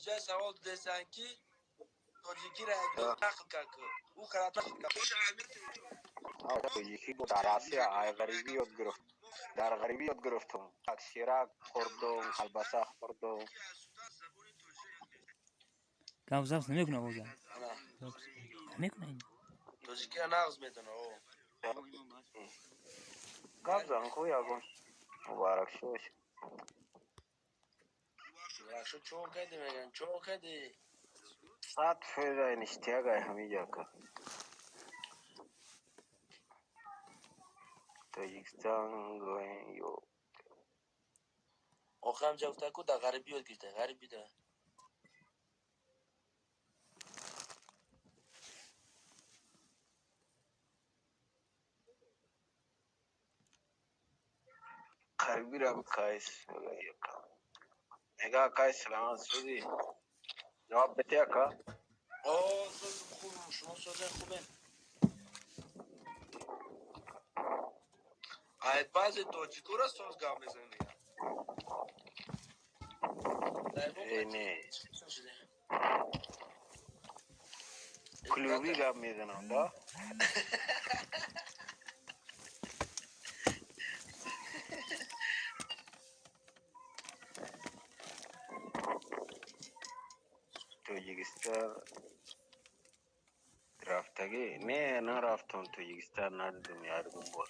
اینجا سوال دستن کی تاجیکی را نقل کرد او کرد تاجیکی بود در آسیا غریبی یاد گرفت. در غریبی یاد گرفتم. شیرک خوردم، البسه خوردم. گاو زفت نمیکنه بازم. نمیکنه این. تاجیکی را نقض میدونه او. گاو زن خوی آگون. مبارک شوش. مبارک شو چون کدی میگن چون کدی. ساعت فیضا این اشتیاقای همیجا که تاجیکستان گوین یو آخرم جفته کو در غریبی یاد گرفته غریبی ده غریبی را بکایس نگاه کایس سلامت سودی جواب بتیا که آه خوب شما سازه خوبه ای بعضی تاجیکو را ساز گام میزنی اینه کلوبی گام میزنم دا توجیکستان رفتگی نه رفتم توجیکستان ندیدم یادم بار